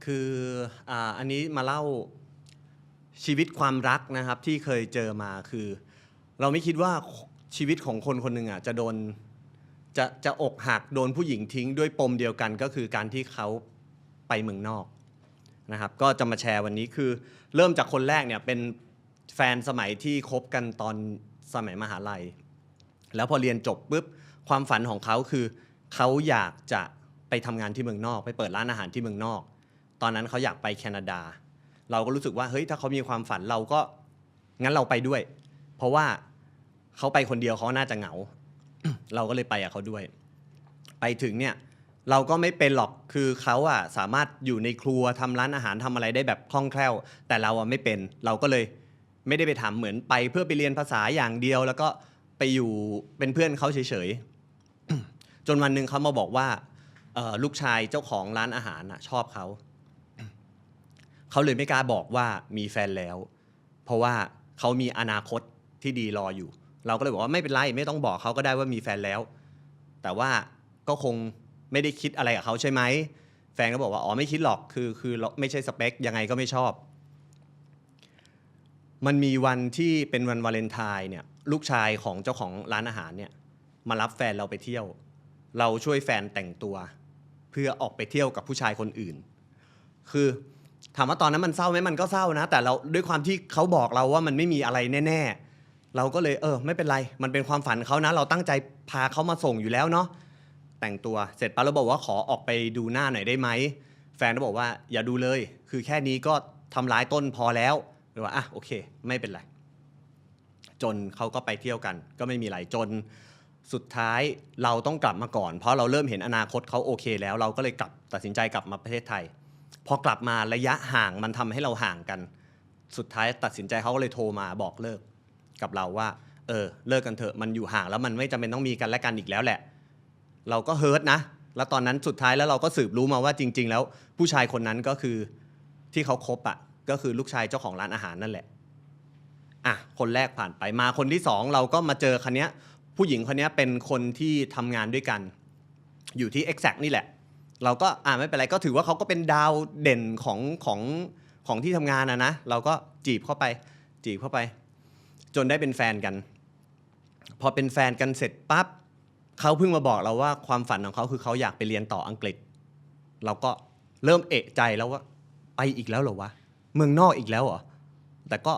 คืออันนี้มาเล่าชีวิตความรักนะครับที่เคยเจอมาคือเราไม่คิดว่าชีวิตของคนคนหนึ่งจะโดนจะอกหักโดนผู้หญิงทิ้งด้วยปมเดียวกันก็คือการที่เขาไปเมืองนอกนะครับก็จะมาแชร์วันนี้คือเริ่มจากคนแรกเนี่ยเป็นแฟนสมัยที่คบกันตอนสมัยมหาลัยแล้วพอเรียนจบปุ๊บความฝันของเขาคือเขาอยากจะไปทำงานที่เมืองนอกไปเปิดร้านอาหารที่เมืองนอกตอนนั้นเขาอยากไปแคนาดาเราก็รู้สึกว่าเฮ้ยถ้าเขามีความฝันเราก็งั้นเราไปด้วยเพราะว่าเขาไปคนเดียวเขาน่าจะเหงา เราก็เลยไปกับเขาด้วยไปถึงเนี่ยเราก็ไม่เป็นหรอกคือเขาสามารถอยู่ในครัวทำร้านอาหารทำอะไรได้แบบคล่องแคล่วแต่เราไม่เป็นเราก็เลยไม่ได้ไปทำเหมือนไปเพื่อไปเรียนภาษาอย่างเดียวแล้วก็ไปอยู่เป็นเพื่อนเขาเฉยๆ จนวันหนึ่งเขามาบอกว่าลูกชายเจ้าของร้านอาหารชอบเขาเขาเลยไม่กล้าบอกว่ามีแฟนแล้วเพราะว่าเขามีอนาคตที่ดีรออยู่เราก็เลยบอกว่าไม่เป็นไรไม่ต้องบอกเขาก็ได้ว่ามีแฟนแล้วแต่ว่าก็คงไม่ได้คิดอะไรกับเขาใช่ไหมแฟนก็บอกว่าอ๋อไม่คิดหรอกคือไม่ใช่สเปคยังไงก็ไม่ชอบมันมีวันที่เป็นวันวาเลนไทน์เนี่ยลูกชายของเจ้าของร้านอาหารเนี่ยมารับแฟนเราไปเที่ยวเราช่วยแฟนแต่งตัวเพื่อออกไปเที่ยวกับผู้ชายคนอื่นคือถามว่าตอนนั้นมันเศร้าไหมมันก็เศร้านะแต่เราด้วยความที่เขาบอกเราว่ามันไม่มีอะไรแน่ๆเราก็เลยไม่เป็นไรมันเป็นความฝันเขานะเราตั้งใจพาเขามาส่งอยู่แล้วเนาะแต่งตัวเสร็จปั๊บเราบอกว่าขอออกไปดูหน้าหน่อยได้ไหมแฟนก็บอกว่าอย่าดูเลยคือแค่นี้ก็ทำร้ายต้นพอแล้วเลยว่าโอเคไม่เป็นไรจนเขาก็ไปเที่ยวกันก็ไม่มีอะไรจนสุดท้ายเราต้องกลับมาก่อนเพราะเราเริ่มเห็นอนาคตเขาโอเคแล้วเราก็เลยตัดสินใจกลับมาประเทศไทยพอกลับมาระยะห่างมันทำให้เราห่างกันสุดท้ายตัดสินใจเขาก็เลยโทรมาบอกเลิกกับเราว่าเลิกกันเถอะมันอยู่ห่างแล้วมันไม่จำเป็นต้องมีกันและกันอีกแล้วแหละเราก็เฮิร์ตนะแล้วตอนนั้นสุดท้ายแล้วเราก็สืบรู้มาว่าจริงๆแล้วผู้ชายคนนั้นก็คือที่เขาคบก็คือลูกชายเจ้าของร้านอาหารนั่นแหละคนแรกผ่านไปมาคนที่สองเราก็มาเจอคนนี้ผู้หญิงคนนี้เป็นคนที่ทำงานด้วยกันอยู่ที่ Exact นี่แหละเราก็ไม่เป็นไรก็ถือว่าเขาก็เป็นดาวเด่นของที่ทำงานนะเราก็จีบเข้าไปจนได้เป็นแฟนกันพอเป็นแฟนกันเสร็จปั๊บเขาเพิ่งมาบอกเราว่าความฝันของเขาคือเขาอยากไปเรียนต่ออังกฤษเราก็เริ่มเอะใจแล้วว่าไปอีกแล้วเหรอวะเมืองนอกอีกแล้วเหรอแต่ก็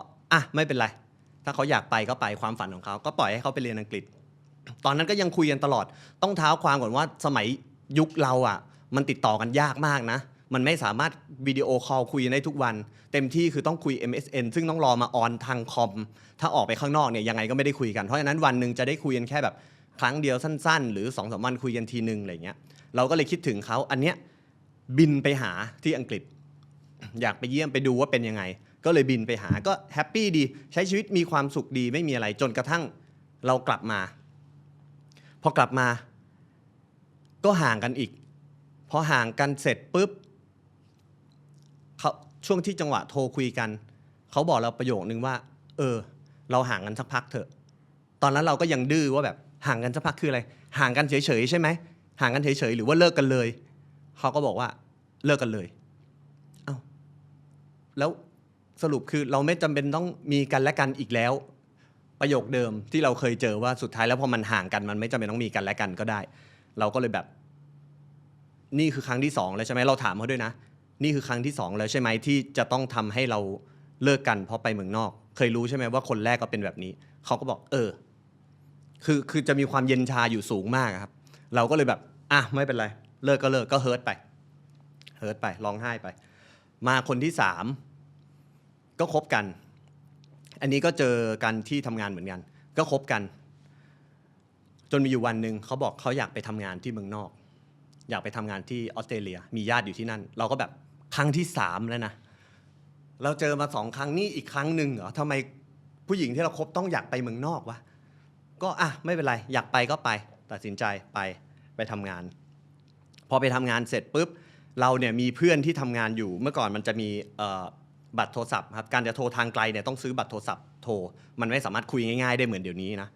ไม่เป็นไรถ้าเขาอยากไปก็ไปความฝันของเขาก็ปล่อยให้เขาไปเรียนอังกฤษตอนนั้นก็ยังคุยกันตลอดต้องเท้าความก่อนว่าสมัยยุคเรามันติดต่อกันยากมากนะมันไม่สามารถวิดีโอคอลคุยได้ทุกวันเต็มที่คือต้องคุย MSN ซึ่งต้องรอมาออนทางคอมถ้าออกไปข้างนอกเนี่ยยังไงก็ไม่ได้คุยกันเพราะฉะนั้นวันหนึ่งจะได้คุยกันแค่แบบครั้งเดียวสั้นๆหรือ 2-3 วันคุยกันทีนึงอะไรเงี้ยเราก็เลยคิดถึงเขาอันเนี้ยบินไปหาที่อังกฤษอยากไปเยี่ยมไปดูว่าเป็นยังไงก็เลยบินไปหาก็แฮปปี้ดีใช้ชีวิตมีความสุขดีไม่มีอะไรจนกระทั่งเรากลับมาพอกลับมาก็ห่างกันอีกพอห่างกันเสร็จปุ๊บเขาช่วงที่จังหวะโทรคุยกันเขาบอกเราประโยคนึงว่าเราห่างกันสักพักเถอะตอนนั้นเราก็ยังดื้อว่าแบบห่างกันสักพักคืออะไรห่างกันเฉยๆใช่ไหมห่างกันเฉยๆหรือว่าเลิกกันเลยเขาก็บอกว่าเลิกกันเลยแล้วสรุปคือเราไม่จำเป็นต้องมีกันและกันอีกแล้วประโยคเดิมที่เราเคยเจอว่าสุดท้ายแล้วพอมันห่างกันมันไม่จำเป็นต้องมีกันและกันก็ได้เราก็เลยแบบนี่คือครั้งที่2แล้วใช่ไหมเราถามเขาด้วยนะนี่คือครั้งที่2แล้วใช่ไหมที่จะต้องทำให้เราเลิกกันเพราะไปเมืองนอกเคยรู้ใช่ไหมว่าคนแรกก็เป็นแบบนี้เขาก็บอกคือจะมีความเย็นชาอยู่สูงมากครับเราก็เลยแบบไม่เป็นไรเลิกก็เลิกก็เฮิร์ตไปร้องไห้ไปมาคนที่3ก็คบกันอันนี้ก็เจอกันที่ทำงานเหมือนกันก็คบกันจนมีอยู่วันหนึ่งเขาบอกเขาอยากไปทำงานที่เมืองนอกอยากไปทำงานที่ออสเตรเลียมีญาติอยู่ที่นั่นเราก็แบบครั้งที่3แล้วนะเราเจอมา2ครั้งนี่อีกครั้งหนึ่งเหรอทำไมผู้หญิงที่เราคบต้องอยากไปเมืองนอกวะก็ไม่เป็นไรอยากไปก็ไปตัดสินใจไปทำงานพอไปทำงานเสร็จปุ๊บเราเนี่ยมีเพื่อนที่ทำงานอยู่เมื่อก่อนมันจะมีบัตรโทรศัพท์ครับการจะโทรทางไกลเนี่ยต้องซื้อบัตรโทรศัพท์โทรมันไม่สามารถคุยง่ายๆได้เหมือนเดี๋ยวนี้นะ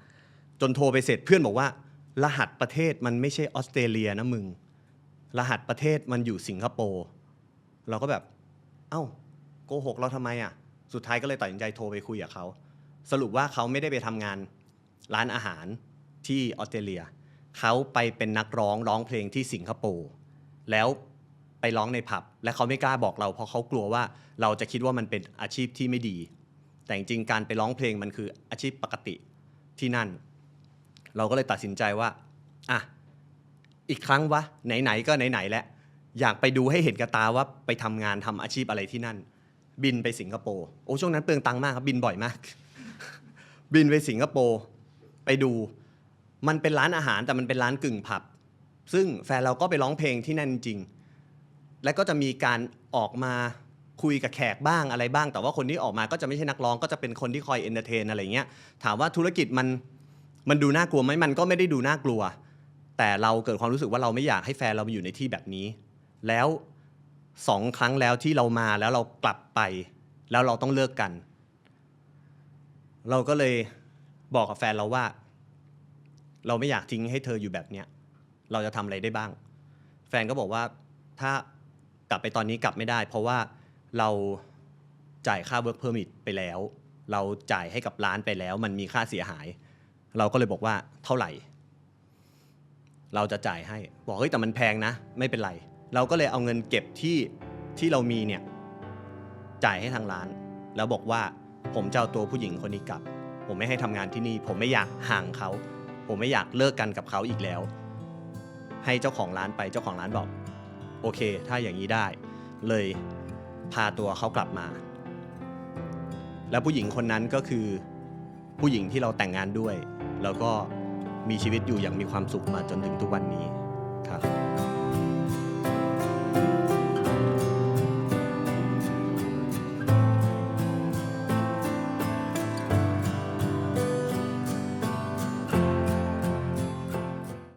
จนโทรไปเสร็จเพื่อนบอกว่ารหัสประเทศมันไม่ใช่ออสเตรเลียนะมึงรหัสประเทศมันอยู่สิงคโปร์ เราก็แบบเอ้าโกหกเราทำไมอ่ะสุดท้ายก็เลยตัดสินใจโทรไปคุยกับเขาสรุปว่าเขาไม่ได้ไปทำงานร้านอาหารที่ออสเตรเลียเขาไปเป็นนักร้องเพลงที่สิงคโปร์แล้วไปร้องในผับและเขาไม่กล้าบอกเราเพราะเขากลัวว่าเราจะคิดว่ามันเป็นอาชีพที่ไม่ดีแต่จริงๆการไปร้องเพลงมันคืออาชีพปกติที่นั่นเราก็เลยตัดสินใจว่าอ่ะอีกครั้งวะไหนๆก็ไหนๆแล้วอยากไปดูให้เห็นกับตาว่าไปทำงานทำอาชีพอะไรที่นั่นบินไปสิงคโปร์โอ้ช่วงนั้นเปลืองตังค์มากครับบินบ่อยมาก บินไปสิงคโปร์ไปดูมันเป็นร้านอาหารแต่มันเป็นร้านกึ่งผับซึ่งแฟนเราก็ไปร้องเพลงที่นั่นจริงและก็จะมีการออกมาคุยกับแขกบ้างอะไรบ้างแต่ว่าคนที่ออกมาก็จะไม่ใช่นักร้องก็จะเป็นคนที่คอยเอนเตอร์เทนอะไรเงี้ยถามว่าธุรกิจมันดูน่ากลัวไหมมันก็ไม่ได้ดูน่ากลัวแต่เราเกิดความรู้สึกว่าเราไม่อยากให้แฟนเรามาอยู่ในที่แบบนี้แล้ว2 ครั้งแล้วที่เรามาแล้วเรากลับไปแล้วเราต้องเลิกกันเราก็เลยบอกกับแฟนเราว่าเราไม่อยากทิ้งให้เธออยู่แบบเนี้ยเราจะทำอะไรได้บ้างแฟนก็บอกว่าถ้ากลับไปตอนนี้กลับไม่ได้เพราะว่าเราจ่ายค่า work permit ไปแล้วเราจ่ายให้กับร้านไปแล้วมันมีค่าเสียหายเราก็เลยบอกว่าเท่าไหร่เราจะจ่ายให้บอกเฮ้ยแต่มันแพงนะไม่เป็นไรเราก็เลยเอาเงินเก็บที่เรามีเนี่ยจ่ายให้ทางร้านแล้วบอกว่าผมจะเอาตัวผู้หญิงคนนี้กลับผมไม่ให้ทำงานที่นี่ผมไม่อยากห่างเขาผมไม่อยากเลิกกันกับเขาอีกแล้วให้เจ้าของร้านไปเจ้าของร้านบอกโอเคถ้าอย่างนี้ได้เลยพาตัวเขากลับมาแล้วผู้หญิงคนนั้นก็คือผู้หญิงที่เราแต่งงานด้วยแล้วก็มีชีวิตอยู่อย่างมีความสุขมาจนถึงทุกวันนี้ครับ